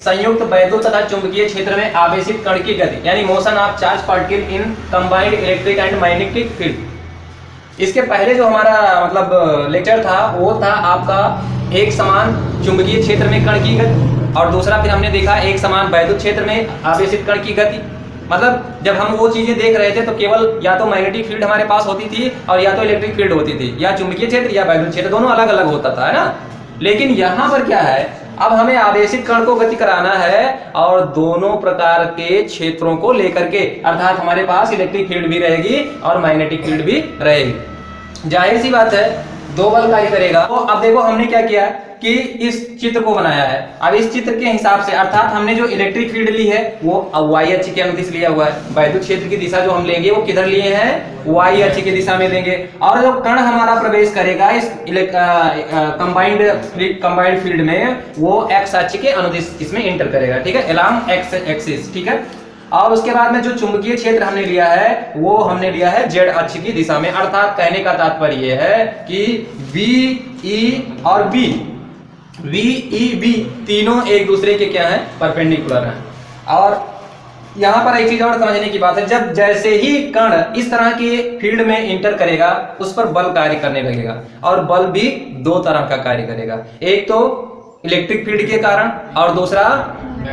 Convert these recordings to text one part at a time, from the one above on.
संयुक्त वैद्युत तथा चुंबकीय क्षेत्र में आवेशित कण की गति यानी motion of charge particle in combined electric and magnetic field. इसके पहले जो हमारा मतलब लेक्चर था वो था आपका एक समान चुंबकीय क्षेत्र में कण की गति, और दूसरा फिर हमने देखा एक समान वैद्युत क्षेत्र में आवेशित कण की गति। मतलब जब हम वो चीजें देख रहे थे तो केवल या तो मैग्नेटिक फील्ड हमारे पास होती थी और या तो इलेक्ट्रिक फील्ड होती थी, या चुंबकीय क्षेत्र या वैद्युत क्षेत्र, दोनों अलग अलग होता था, है ना। लेकिन यहाँ पर क्या है, अब हमें आवेशित कण को गति कराना है और दोनों प्रकार के क्षेत्रों को लेकर के, अर्थात हमारे पास इलेक्ट्रिक फील्ड भी रहेगी और मैग्नेटिक फील्ड भी रहेगी। जाहिर सी बात है दो बल कार्य करेगा। तो अब देखो हमने क्या किया कि इस चित्र को बनाया है। अब इस चित्र के हिसाब से अर्थात हमने जो इलेक्ट्रिक फील्ड ली है वो वाई अक्ष के अनुदिश लिया हुआ है। वैद्युत क्षेत्र की दिशा जो हम लेंगे वो किधर लिए हैं, वाई अक्ष की दिशा में लेंगे। और जो कण हमारा प्रवेश करेगा इस कंबाइंड फील्ड में वो एक्स अक्ष के अनुदिश इसमें एंटर करेगा, ठीक है, अलोंग एक्स एक्सिस, ठीक है। और उसके बाद में जो चुंबकीय क्षेत्र हमने लिया है वो हमने लिया है जेड अक्ष की दिशा में। अर्थात कहने का तात्पर्य यह है कि बी ई और बी तीनों एक दूसरे के क्या हैं, परपेंडिकुलर हैं। और यहां पर एक चीज और समझने की बात है, जब जैसे ही कण इस तरह के फील्ड में इंटर करेगा उस पर बल कार्य करने लगेगा, और बल भी दो तरह का कार्य करेगा, एक तो इलेक्ट्रिक फील्ड के कारण और दूसरा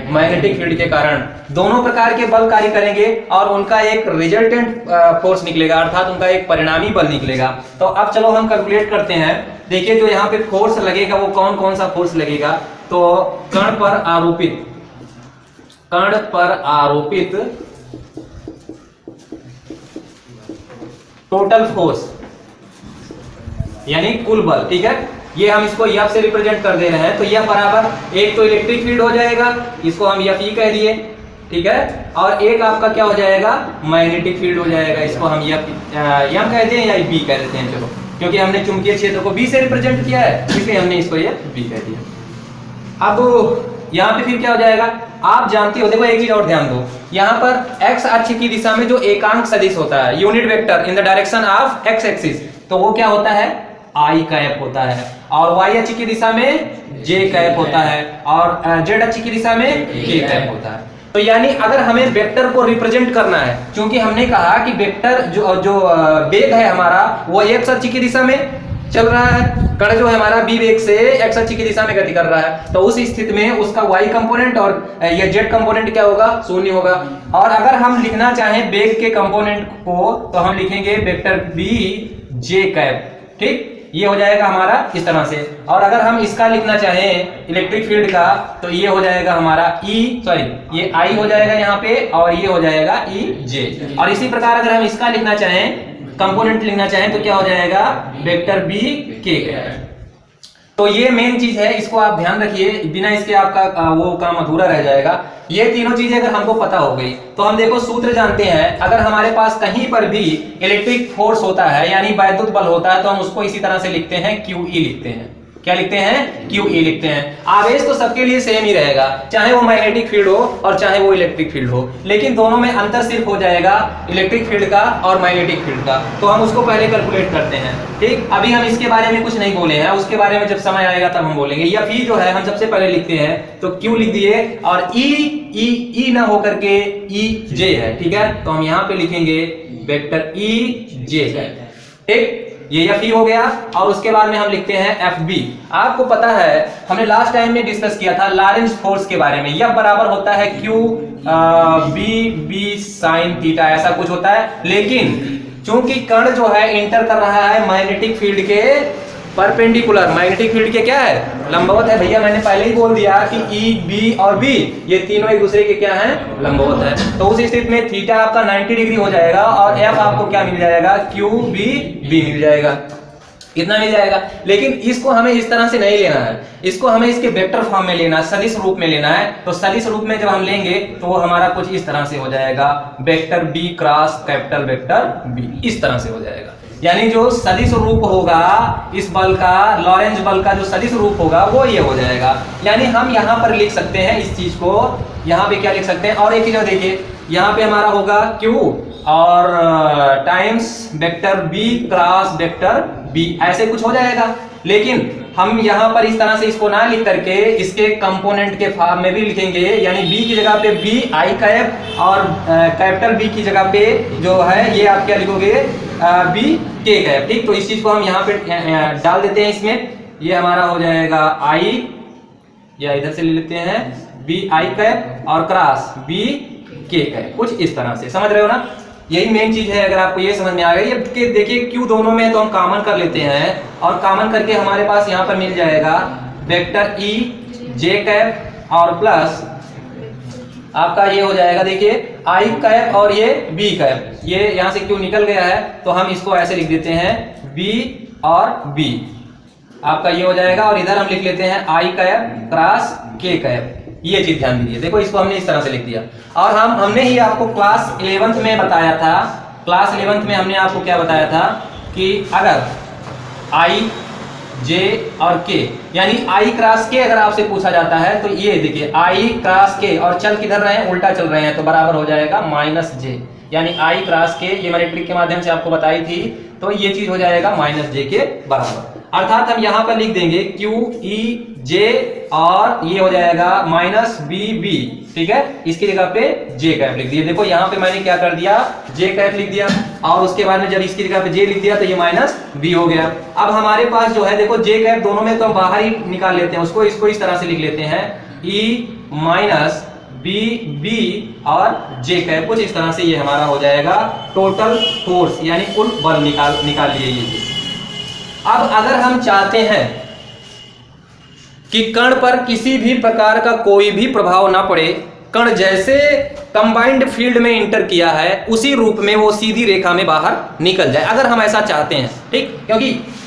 मैग्नेटिक फील्ड के कारण। दोनों प्रकार के बल कार्य करेंगे और उनका एक रिजल्टेंट फोर्स निकलेगा, अर्थात उनका एक परिणामी बल निकलेगा। तो अब चलो हम कैलकुलेट करते हैं। देखिए जो यहाँ पे फोर्स लगेगा वो कौन कौन सा फोर्स लगेगा, तो कण पर आरोपित टोटल फोर्स यानी कुल बल, ठीक है। ये हम इसको एफ से रिप्रेजेंट कर दे रहे हैं, तो यह बराबर एक तो इलेक्ट्रिक फील्ड हो जाएगा, इसको हम एफ ई कह दिए, ठीक है, और एक आपका क्या हो जाएगा, मैग्नेटिक फील्ड हो जाएगा, इसको हम एम कह दें या बी कह देते हैं, चलो, क्योंकि हमने चुंबकीय क्षेत्र को बी से रिप्रेजेंट किया है इसलिए हमने इसको ये बी कह दिया। अब यहाँ पे फिर क्या हो जाएगा, आप जानते हो, देखो एक चीज और ध्यान दो, यहाँ पर एक्स अक्ष की दिशा में जो एकांक सदिश होता है, unit vector in the direction of x axis, तो वो क्या होता है, आई कैप होता है, और वाई अक्ष की दिशा में जे कैप होता है, और जेड अक्ष की दिशा में के कैप होता है। तो यानी अगर हमें वेक्टर को रिप्रेजेंट करना है, क्योंकि हमने कहा कि वेक्टर जो वेग है हमारा वो एक्स अक्ष की दिशा में चल रहा है, कण जो है हमारा बी वेग से एक्स अक्ष की दिशा में गति कर रहा है, तो उस स्थिति में उसका वाई कंपोनेंट और या जेड कंपोनेंट क्या होगा, शून्य होगा। और अगर हम लिखना चाहें वेग के कंपोनेंट को तो हम लिखेंगे वेक्टर बी जे कैप, ठीक, ये हो जाएगा हमारा इस तरह से। और अगर हम इसका लिखना चाहें इलेक्ट्रिक फील्ड का तो ये हो जाएगा हमारा ये आई हो जाएगा यहाँ पे, और ये हो जाएगा ई जे। और इसी प्रकार अगर हम इसका लिखना चाहें, कंपोनेंट लिखना चाहें, तो क्या हो जाएगा, वेक्टर बी के। तो ये मेन चीज है, इसको आप ध्यान रखिए, बिना इसके आपका वो काम अधूरा रह जाएगा। ये तीनों चीजें अगर हमको पता हो गई तो हम देखो सूत्र जानते हैं, अगर हमारे पास कहीं पर भी इलेक्ट्रिक फोर्स होता है यानी वैद्युत बल होता है तो हम उसको इसी तरह से लिखते हैं, QE लिखते हैं। क्या लिखते हैं, QE लिखते हैं। आवेश तो सबके लिए सेम ही रहेगा, चाहे वो मैग्नेटिक फील्ड हो और चाहे वो इलेक्ट्रिक फील्ड हो, लेकिन दोनों में अंतर सिर्फ हो जाएगा इलेक्ट्रिक फील्ड का और मैग्नेटिक फील्ड का। तो हम उसको पहले कैलकुलेट करते हैं, ठीक। अभी हम इसके बारे में कुछ नहीं बोले हैं, उसके बारे में जब समय आएगा तब हम बोलेंगे। या फी जो है हम सबसे पहले लिखते हैं, तो Q लिख दिए, और ई ना होकर के ई जे है, ठीक है, तो हम यहाँ पे लिखेंगे वेक्टर ई जे है, ठीक। ये एफ ई हो गया, और उसके बाद में हम लिखते हैं एफ बी। आपको पता है हमने लास्ट टाइम में डिस्कस किया था लॉरेंज फोर्स के बारे में, यह बराबर होता है क्यू बी साइन थीटा, ऐसा कुछ होता है। लेकिन चूंकि कण जो है इंटर कर रहा है मैग्नेटिक फील्ड के परपेंडिकुलर, मैग्नेटिक फील्ड के क्या है, लंबवत है। भैया मैंने पहले ही बोल दिया कि ई बी और बी ये तीनों एक दूसरे के क्या हैं, लंबवत है। तो उस स्थिति में थीटा आपका 90 डिग्री हो जाएगा और एफ आपको क्या मिल जाएगा, क्यू बी बी मिल जाएगा, इतना मिल जाएगा। लेकिन इसको हमें इस तरह से नहीं लेना है, इसको हमें इसके वेक्टर फॉर्म में लेना है, सदिश रूप में लेना है। तो सदिश रूप में जब हम लेंगे तो वो हमारा कुछ इस तरह से हो जाएगा, vector B cross capital vector B, इस तरह से हो जाएगा। यानी जो सदिश रूप होगा इस बल का, लॉरेंज बल का जो सदिश रूप होगा वो ये हो जाएगा। यानी हम यहाँ पर लिख सकते हैं इस चीज को, यहाँ पे क्या लिख सकते हैं, और एक चीज देखिए, यहाँ पे हमारा होगा Q और times vector B cross vector B, ऐसे कुछ हो जाएगा। लेकिन हम यहाँ पर इस तरह से इसको ना लिख करके इसके कंपोनेंट के फॉर्म में भी लिखेंगे, यानी बी की जगह पे बी आई कैप और कैपिटल बी की जगह पे जो है ये आप क्या लिखोगे बी के कैप। ठीक, तो इस चीज को हम यहाँ पे डाल देते हैं इसमें। ये हमारा हो जाएगा आई, या इधर से ले लेते हैं बी आई कैप और क्रॉस बी के कैप, कुछ इस तरह से। समझ रहे हो ना, यही मेन चीज है। अगर आपको ये समझ में आ गई, ये देखिए क्यू दोनों में तो हम कॉमन कर लेते हैं, और कॉमन करके हमारे पास यहाँ पर मिल जाएगा वेक्टर ई जे कैप और प्लस आपका ये हो जाएगा, देखिए आई कैप और ये बी कैप। ये यहाँ से क्यू निकल गया है तो हम इसको ऐसे लिख देते हैं बी और बी, आपका ये हो जाएगा। और इधर हम लिख लेते हैं आई कैप क्रॉस के कैप। ये चीज ध्यान दीजिए, देखो इसको हमने इस तरह से लिख दिया। और हमने ही आपको क्लास 11th में बताया था, क्लास 11th में हमने आपको क्या बताया था कि अगर आई जे और के, यानी आई क्रॉस के अगर आपसे पूछा जाता है तो ये देखिए आई क्रॉस के, और चल किधर रहे हैं, उल्टा चल रहे हैं, तो बराबर हो जाएगा माइनस जे, यानी आई क्रॉस के, ये मैंने ट्रिक के माध्यम से आपको बताई थी, तो ये चीज हो जाएगा माइनस जे के बराबर। अर्थात हम यहां पर लिख देंगे क्यू ई जे और ये हो जाएगा माइनस बी बी। ठीक है, इसकी जगह पे जे कैप लिख दिया। देखो यहाँ पे मैंने क्या कर दिया, जे कैप लिख दिया, और उसके बाद में जब इसकी जगह पे जे लिख दिया तो ये माइनस बी हो गया। अब हमारे पास जो है देखो जे कैप दोनों में तो हम बाहर ही निकाल लेते हैं उसको, इसको इस तरह से लिख लेते हैं ई माइनस बी बी और जे कैप, कुछ इस तरह से ये हमारा हो जाएगा टोटल फोर्स, यानी कुल बल निकाल लिए ये चीज। अब अगर हम चाहते हैं कि कण पर किसी भी प्रकार का कोई भी प्रभाव ना पड़े, कण जैसे कंबाइंड फील्ड में इंटर किया है उसी रूप में वो सीधी रेखा में बाहर निकल जाए, अगर हम ऐसा चाहते हैं। ठीक,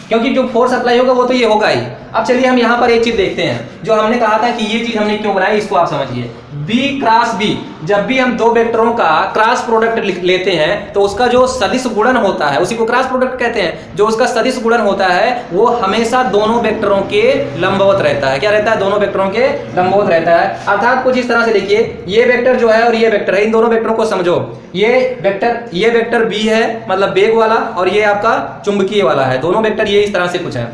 क्योंकि जो फोर्स अप्लाई होगा वो तो ये होगा ही। अब चलिए हम यहाँ पर एक चीज देखते हैं, जो हमने कहा था कि ये चीज हमने क्यों बनाई, इसको आप समझिए। B क्रॉस B, जब भी हम दो वेक्टरों का क्रॉस प्रोडक्ट लेते हैं तो उसका जो सदिश गुणन होता है उसी को क्रॉस प्रोडक्ट कहते हैं। जो उसका सदिश गुणन होता है वो हमेशा दोनों वेक्टरों के लंबवत रहता है। क्या रहता है, दोनों वेक्टरों के लंबवत रहता है। अर्थात कुछ इस तरह से देखिए, ये वेक्टर जो है और ये वेक्टर है, इन दोनों वेक्टरों को समझो। ये वेक्टर B है, मतलब बेग वाला, और ये आपका चुंबकीय वाला है। दोनों वेक्टर ये इस तरह से कुछ है,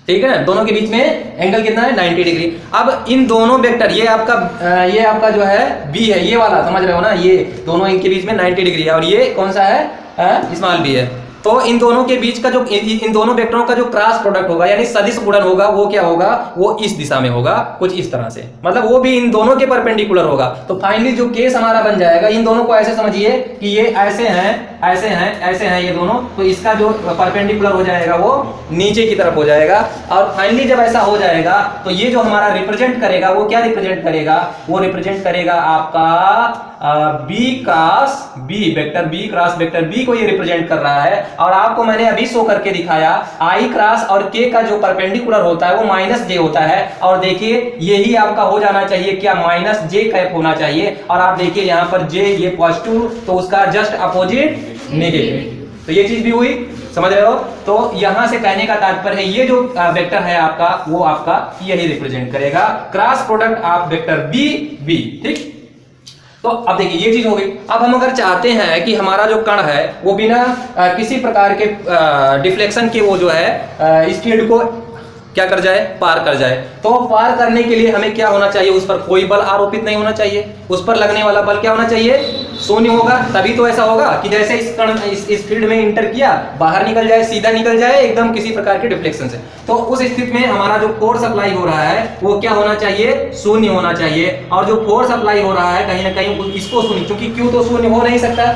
ठीक है ना। दोनों के बीच में एंगल कितना है, 90 डिग्री। अब इन दोनों वेक्टर, ये आपका जो है बी है, ये वाला समझ रहे हो ना, ये दोनों इनके बीच में 90 डिग्री है, और ये कौन सा है, स्मॉल बी है। तो इन दोनों के बीच का जो इन दोनों वेक्टरों का जो क्रॉस प्रोडक्ट होगा, यानी सदिश गुणन होगा, वो क्या होगा, वो इस दिशा में होगा, कुछ इस तरह से, मतलब वो भी इन दोनों के परपेंडिकुलर होगा। तो फाइनली जो केस हमारा बन जाएगा, इन दोनों को ऐसे समझिए कि ये ऐसे हैं ये दोनों, तो इसका जो परपेंडिकुलर हो जाएगा वो नीचे की तरफ हो जाएगा। और फाइनली जब ऐसा हो जाएगा तो ये जो हमारा रिप्रेजेंट करेगा, वो क्या रिप्रेजेंट करेगा, वो रिप्रेजेंट करेगा आपका B cross B, vector B cross vector B को ये रिप्रेजेंट कर रहा है। और आपको मैंने अभी शो करके दिखाया, आई क्रॉस और के का जो परपेंडिकुलर होता है वो माइनस जे होता है। और देखिए यही आपका हो जाना चाहिए, क्या, माइनस जे कैप होना चाहिए। और आप देखिए यहाँ पर जे ये पॉजिटिव, तो उसका जस्ट अपोजिट नेगेटिव। तो ये चीज भी हुई, समझ रहे हो। तो यहां से कहने का तात्पर्य है, ये जो वेक्टर है आपका, वो आपका यही रिप्रेजेंट करेगा, cross product of vector B B. ठीक, तो अब देखिए ये चीज हो गई। अब हम अगर चाहते हैं कि हमारा जो कण है वो बिना किसी प्रकार के डिफ्लेक्शन के वो जो है इस फील्ड को क्या कर जाए, पार कर जाए, तो पार करने के लिए हमें क्या होना चाहिए, उस पर कोई बल आरोपित नहीं होना चाहिए। उस पर लगने वाला बल क्या होना चाहिए, शून्य होगा। तभी तो ऐसा होगा कि जैसे इस कण इस फील्ड में इंटर किया, बाहर निकल जाए, सीधा निकल जाए एकदम किसी प्रकार के डिफ्लेक्शन से। तो उस स्थिति में हमारा जो फोर्स अप्लाई हो रहा है वो क्या होना चाहिए, शून्य होना चाहिए। और जो फोर्स अप्लाई हो रहा है कहीं ना कहीं इसको शून्य, क्योंकि क्यों तो शून्य हो नहीं सकता,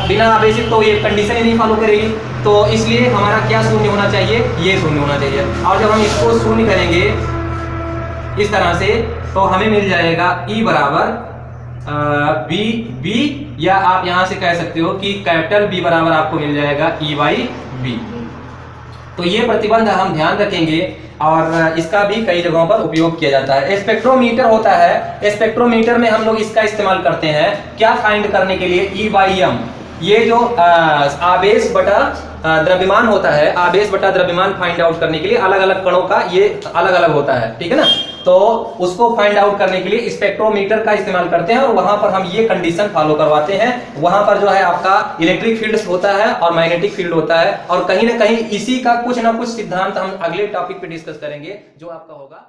बिना आवेशित तो ये कंडीशन ही नहीं फॉलो करेगी। तो इसलिए हमारा क्या शून्य होना चाहिए, ये शून्य होना चाहिए। और जब हम इसको शून्य करेंगे इस तरह से, तो हमें मिल जाएगा E बराबर बी बी, या आप यहां से कह सकते हो कि कैपिटल B बराबर आपको मिल जाएगा E बाई बी। तो ये प्रतिबंध हम ध्यान रखेंगे, और इसका भी कई जगहों पर उपयोग किया जाता है। स्पेक्ट्रोमीटर होता है, स्पेक्ट्रोमीटर में हम लोग इसका इस्तेमाल करते हैं क्या फाइंड करने के लिए, E बाई एम। ये जो आवेश बटा द्रव्यमान होता है, आवेश बटा द्रव्यमान फाइंड आउट करने के लिए अलग अलग कणों का ये अलग अलग होता है, ठीक है ना। तो उसको फाइंड आउट करने के लिए स्पेक्ट्रोमीटर का इस्तेमाल करते हैं और वहां पर हम ये कंडीशन फॉलो करवाते हैं। वहां पर जो है आपका इलेक्ट्रिक फील्ड होता है और मैग्नेटिक फील्ड होता है, और कहीं ना कहीं इसी का कुछ ना कुछ सिद्धांत हम अगले टॉपिक पे डिस्कस करेंगे जो आपका होगा।